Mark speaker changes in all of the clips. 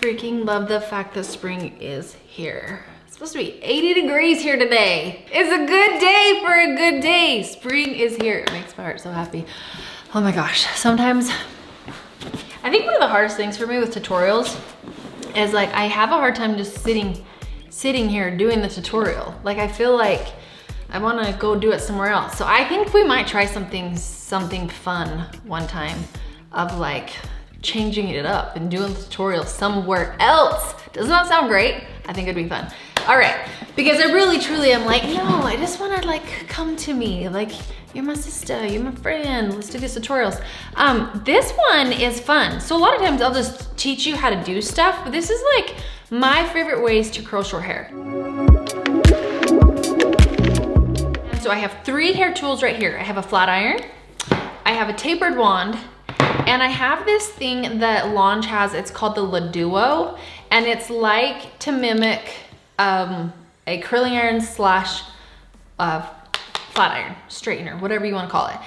Speaker 1: freaking love the fact that spring is here. It's supposed to be 80 degrees here today. It's a good day for a good day. Spring is here. It makes my heart so happy. Oh my gosh. Sometimes, I think one of the hardest things for me with tutorials is like, I have a hard time just sitting here doing the tutorial. Like I feel like I wanna go do it somewhere else. So I think we might try something fun one time of like changing it up and doing the tutorial somewhere else. Does not sound great. I think it'd be fun. All right, because I really truly am like, no, I just wanna like come to me. Like, you're my sister, you're my friend, let's do these tutorials. This one is fun. So a lot of times I'll just teach you how to do stuff, but this is like my favorite ways to curl short hair. And so I have 3 hair tools right here. I have a flat iron, I have a tapered wand, and I have this thing that Launch has. It's called the Laduo, and it's like to mimic a curling iron slash flat iron, straightener, whatever you want to call it.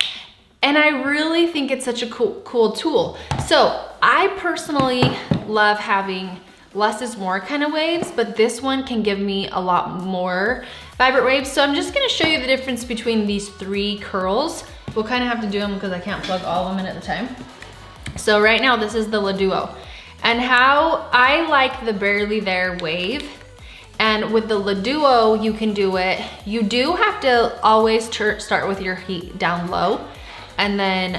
Speaker 1: And I really think it's such a cool tool. So I personally love having less is more kind of waves, but this one can give me a lot more vibrant waves. So I'm just gonna show you the difference between these 3 curls. We'll kind of have to do them because I can't plug all of them in at a time. So right now, this is the Laduo. And how I like the Barely There wave. And with the Laduo, you can do it. You do have to always start with your heat down low and then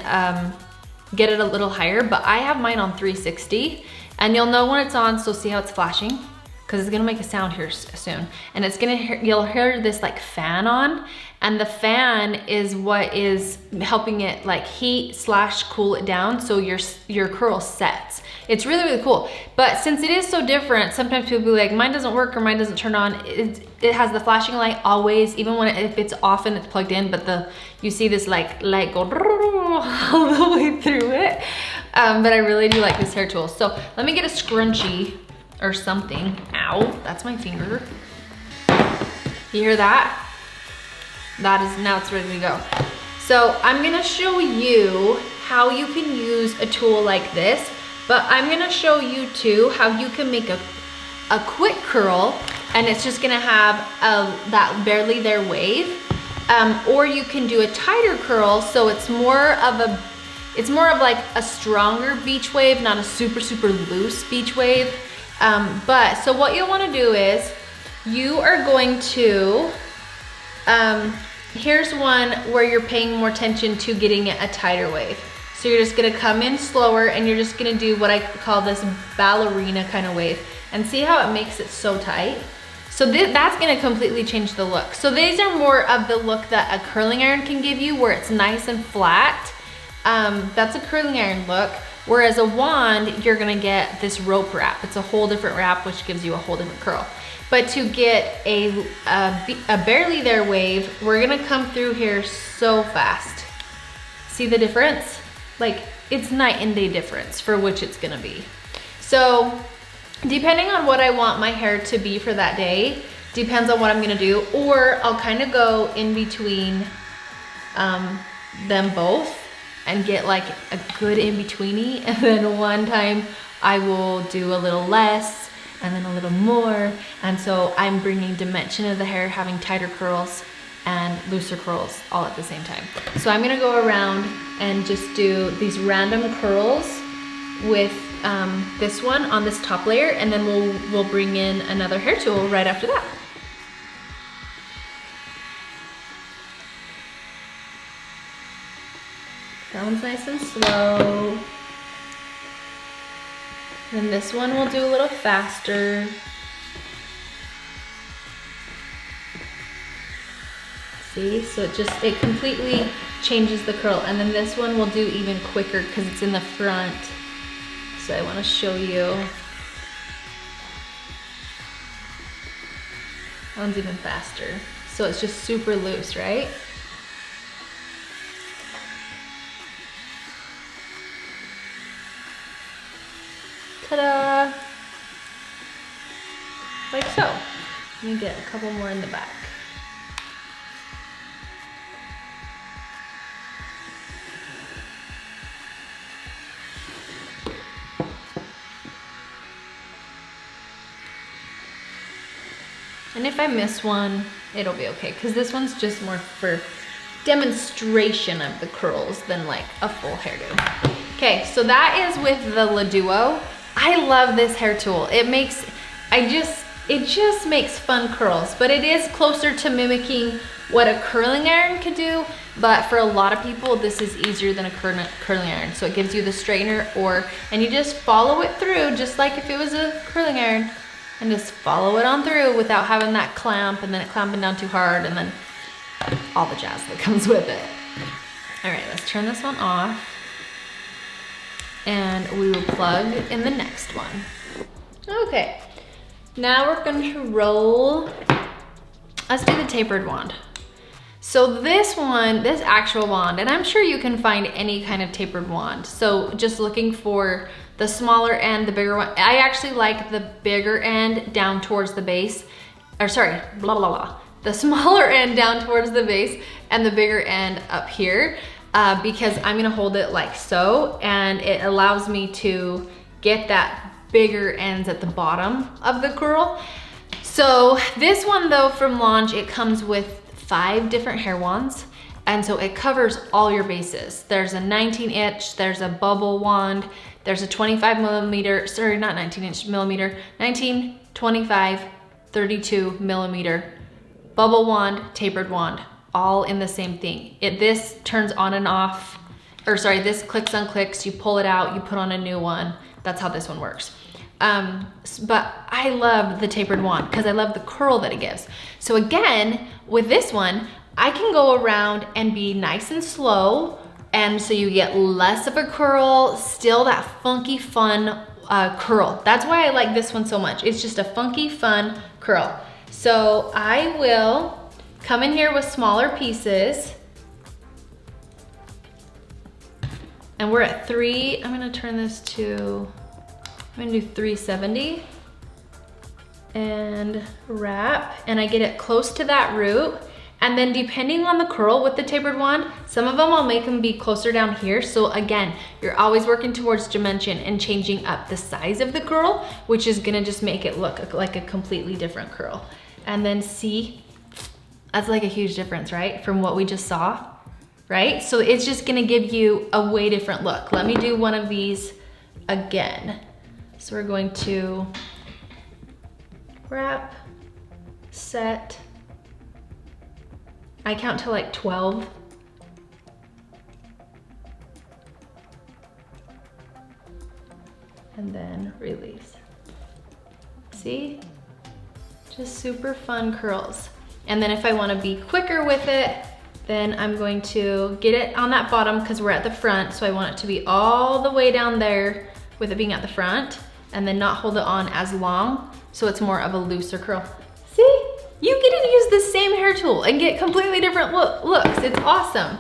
Speaker 1: get it a little higher, but I have mine on 360 and you'll know when it's on, so see how it's flashing? Because it's gonna make a sound here soon. And it's gonna, you'll hear this like fan on, and the fan is what is helping it like heat slash cool it down so your curl sets. It's really, really cool. But since it is so different, sometimes people be like, mine doesn't work or mine doesn't turn on. It has the flashing light always, even when if it's off and it's plugged in, but you see this like light go all the way through it. But I really do like this hair tool. So let me get a scrunchie or something. Ow, that's my finger. You hear that? That is, now it's ready to go. So I'm gonna show you how you can use a tool like this, but I'm gonna show you too how you can make a quick curl and it's just gonna have that Barely There wave. Or you can do a tighter curl, so it's more of like a stronger beach wave, not a super, super loose beach wave. But so what you'll wanna do is you are going to, here's one where you're paying more attention to getting a tighter wave. So you're just gonna come in slower and you're just gonna do what I call this ballerina kind of wave. And see how it makes it so tight? So that's gonna completely change the look. So these are more of the look that a curling iron can give you, where it's nice and flat. That's a curling iron look. Whereas a wand, you're gonna get this rope wrap. It's a whole different wrap, which gives you a whole different curl. But to get a Barely There wave, we're gonna come through here so fast. See the difference? Like, it's night and day difference for which it's gonna be. So, depending on what I want my hair to be for that day, depends on what I'm gonna do, or I'll kind of go in between them both and get like a good in-betweeny, and then one time I will do a little less and then a little more, and so I'm bringing dimension of the hair, having tighter curls and looser curls all at the same time. So I'm gonna go around and just do these random curls with this one on this top layer, and then we'll bring in another hair tool right after that. That one's nice and slow. Then this one we'll do a little faster. See, so it completely changes the curl. And then this one we'll do even quicker because it's in the front. So I want to show you. That one's even faster. So it's just super loose, right? Ta-da! Like so. Let me get a couple more in the back. And if I miss one, it'll be okay, because this one's just more for demonstration of the curls than like a full hairdo. Okay, so that is with the Laduo. I love this hair tool. It just makes fun curls, but it is closer to mimicking what a curling iron could do. But for a lot of people, this is easier than a curling iron. So it gives you the straightener, and you just follow it through just like if it was a curling iron, and just follow it on through without having that clamp and then it clamping down too hard and then all the jazz that comes with it. All right, let's turn this one off and we will plug in the next one. Okay, now we're going to roll. Let's do the tapered wand. So this one, this actual wand, and I'm sure you can find any kind of tapered wand. So just looking for the smaller end, the bigger one. I actually like the bigger end down towards the base, or sorry, blah, blah, blah. The smaller end down towards the base and the bigger end up here, because I'm gonna hold it like so, and it allows me to get that bigger ends at the bottom of the curl. So this one though from Launch, it comes with 5 different hair wands. And so it covers all your bases. There's a 19-inch, there's a bubble wand, there's a 25 millimeter, sorry, not 19-inch millimeter, 19, 25, 32 millimeter bubble wand, tapered wand, all in the same thing. This turns on and off, or sorry, this clicks unclicks, you pull it out, you put on a new one. That's how this one works. But I love the tapered wand because I love the curl that it gives. So again, with this one, I can go around and be nice and slow, and so you get less of a curl, still that funky, fun curl. That's why I like this one so much. It's just a funky, fun curl. So I will come in here with smaller pieces, and we're at 3. I'm gonna turn this to, I'm gonna do 370 and wrap, and I get it close to that root. And then depending on the curl with the tapered wand, some of them I'll make them be closer down here. So again, you're always working towards dimension and changing up the size of the curl, which is gonna just make it look like a completely different curl. And then see, that's like a huge difference, right? From what we just saw, right? So it's just gonna give you a way different look. Let me do one of these again. So we're going to wrap, set, I count to like 12. And then release. See? Just super fun curls. And then if I wanna be quicker with it, then I'm going to get it on that bottom because we're at the front, so I want it to be all the way down there with it being at the front, and then not hold it on as long, so it's more of a looser curl. See? You get to use the same hair tool and get completely different looks. It's awesome.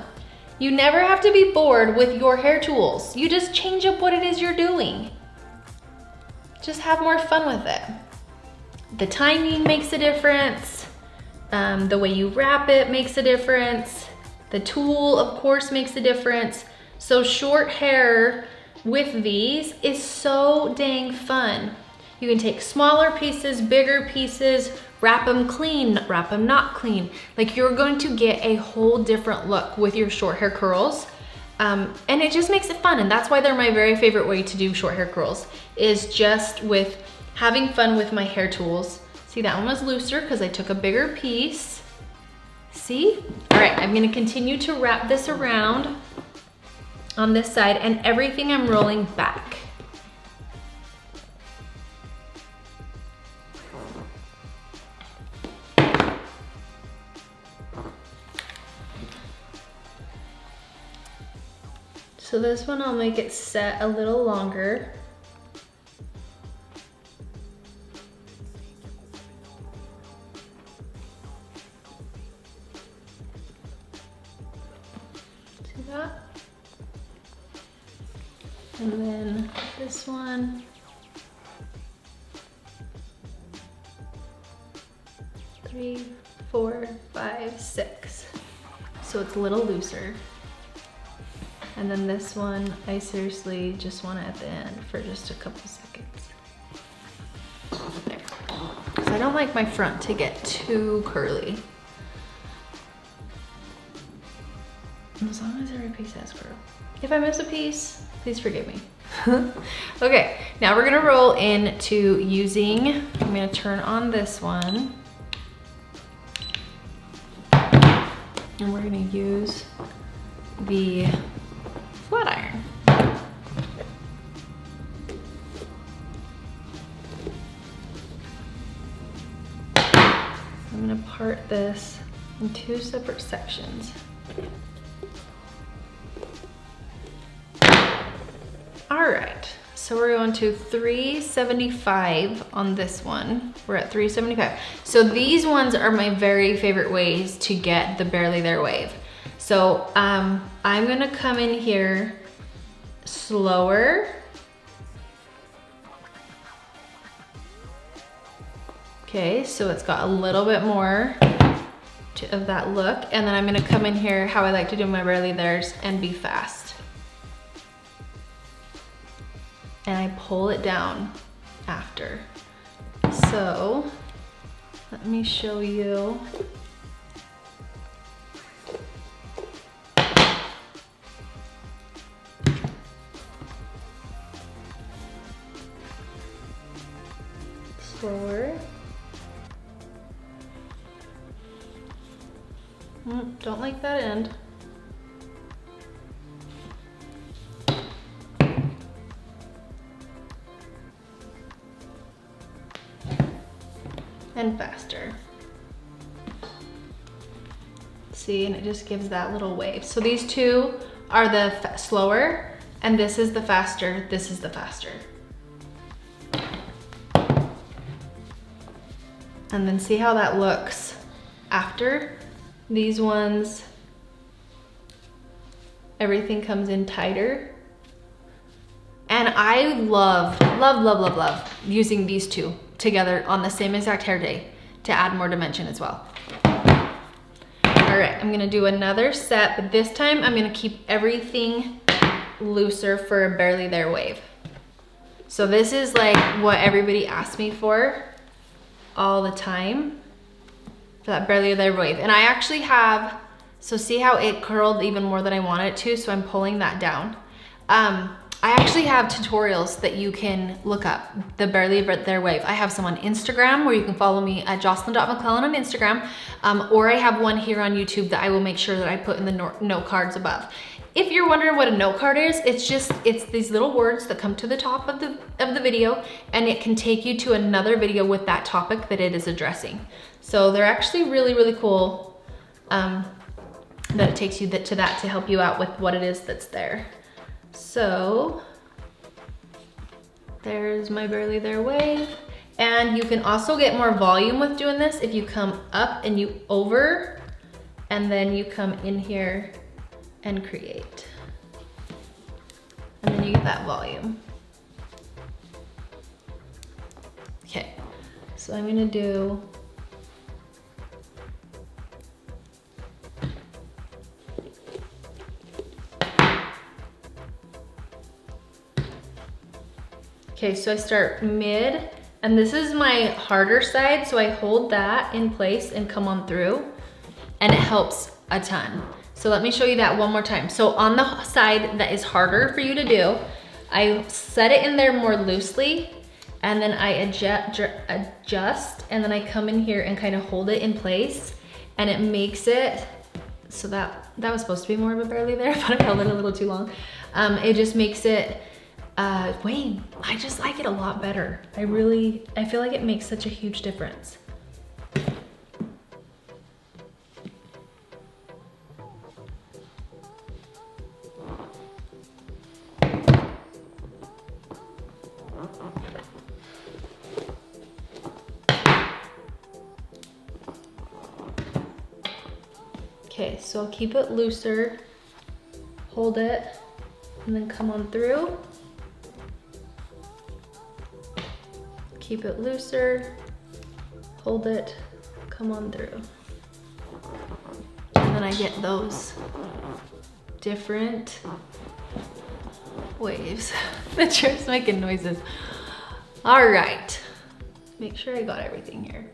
Speaker 1: You never have to be bored with your hair tools. You just change up what it is you're doing. Just have more fun with it. The timing makes a difference. The way you wrap it makes a difference. The tool, of course, makes a difference. So short hair with these is so dang fun. You can take smaller pieces, bigger pieces, wrap them clean, wrap them not clean. Like, you're going to get a whole different look with your short hair curls. And it just makes it fun. And that's why they're my very favorite way to do short hair curls, is just with having fun with my hair tools. See, that one was looser because I took a bigger piece. See? All right, I'm gonna continue to wrap this around on this side, and everything I'm rolling back. So this one, I'll make it set a little longer. See that? And then this one. 3, 4, 5, 6. So it's a little looser. And then this one, I seriously just want it at the end for just a couple seconds. There. So I I don't like my front to get too curly. As long as every piece has curl. If I miss a piece, please forgive me. Okay, now we're gonna roll into using, I'm gonna turn on this one. And we're gonna use the flat iron. I'm gonna part this in 2 separate sections. All right, so we're going to 375 on this one. We're at 375. So these ones are my very favorite ways to get the Barely There wave. So I'm gonna come in here slower. Okay, so it's got a little bit more of that look. And then I'm gonna come in here how I like to do my Barely There's and be fast. And I pull it down after. So let me show you. Slower. Don't like that end. And faster. See, and it just gives that little wave. So these two are the slower, and this is the faster, this is the faster. And then see how that looks after. These ones, everything comes in tighter. And I love, love, love, love, love using these two together on the same exact hair day to add more dimension as well. All right, I'm gonna do another set, but this time I'm gonna keep everything looser for a Barely There wave. So this is like what everybody asks me for all the time, for that Barely There wave. And I actually have, so see how it curled even more than I wanted it to, so I'm pulling that down. I actually have tutorials that you can look up, the Barely There wave. I have some on Instagram where you can follow me at Jocelyn.McClellan on Instagram, or I have one here on YouTube that I will make sure that I put in the note cards above. If you're wondering what a note card is, it's these little words that come to the top of the video, and it can take you to another video with that topic that it is addressing. So they're actually really, really cool that it takes you to that to help you out with what it is that's there. So there's my Barely There wave. And you can also get more volume with doing this if you come up and you over, and then you come in here and create. And then you get that volume. Okay, so I'm gonna do okay, so I start mid, and this is my harder side, so I hold that in place and come on through, and it helps a ton. So let me show you that one more time. So on the side that is harder for you to do, I set it in there more loosely, and then I adjust, and then I come in here and kind of hold it in place, and it makes it, so that was supposed to be more of a Barely There, but I held it a little too long. It just makes it, wait, I just like it a lot better. I feel like it makes such a huge difference. Okay, so I'll keep it looser, hold it, and then come on through. Keep it looser, hold it, come on through. And then I get those different waves. The chair's making noises. All right, make sure I got everything here.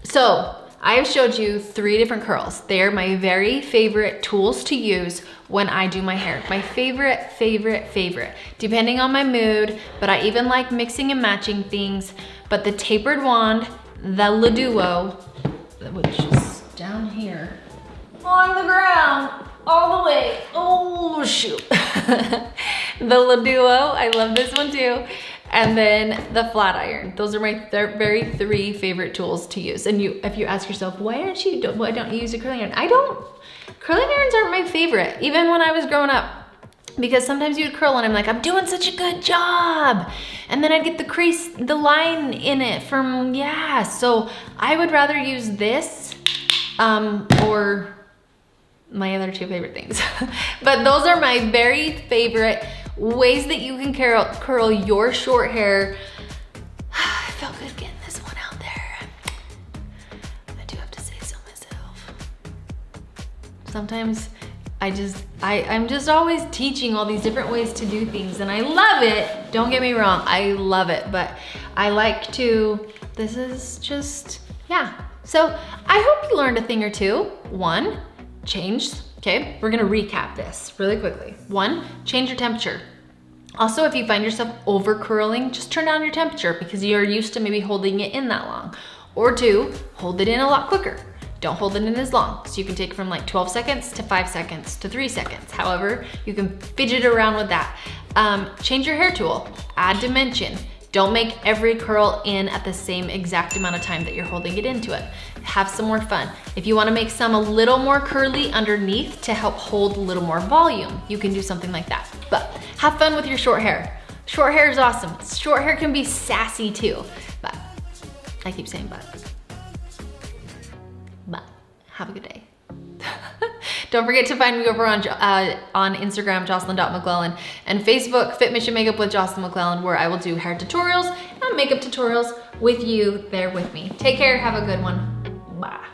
Speaker 1: So I've showed you 3 different curls. They're my very favorite tools to use when I do my hair. My favorite, depending on my mood, but I even like mixing and matching things. But the tapered wand, the Laduo, which is down here on the ground, all the way, oh shoot. The Laduo, I love this one too. And then the flat iron. Those are my very 3 favorite tools to use. And if you ask yourself, why don't you use a curling iron? Curling irons aren't my favorite, even when I was growing up. Because sometimes you would curl and I'm like, I'm doing such a good job. And then I'd get the line in it from, yeah. So I would rather use this or my other 2 favorite things. But those are my very favorite ways that you can curl your short hair. I felt good getting this one out there. I do have to say so myself. Sometimes I'm just always teaching all these different ways to do things and I love it. Don't get me wrong, I love it, but I like to, this is just, yeah. So I hope you learned a thing or 2. 1, change. Okay, we're gonna recap this really quickly. 1, change your temperature. Also, if you find yourself over curling, just turn down your temperature because you're used to maybe holding it in that long. Or 2, hold it in a lot quicker. Don't hold it in as long. So you can take it from like 12 seconds to 5 seconds to 3 seconds. However, you can fidget around with that. Change your hair tool, add dimension. Don't make every curl in at the same exact amount of time that you're holding it into it. Have some more fun. If you wanna make some a little more curly underneath to help hold a little more volume, you can do something like that. But have fun with your short hair. Short hair is awesome. Short hair can be sassy too. But, I keep saying but. But, have a good day. Don't forget to find me over on Instagram, Jocelyn.McClellan, and Facebook, Fit Mission Makeup with Jocelyn McClellan, where I will do hair tutorials and makeup tutorials with you there with me. Take care, have a good one. Bye.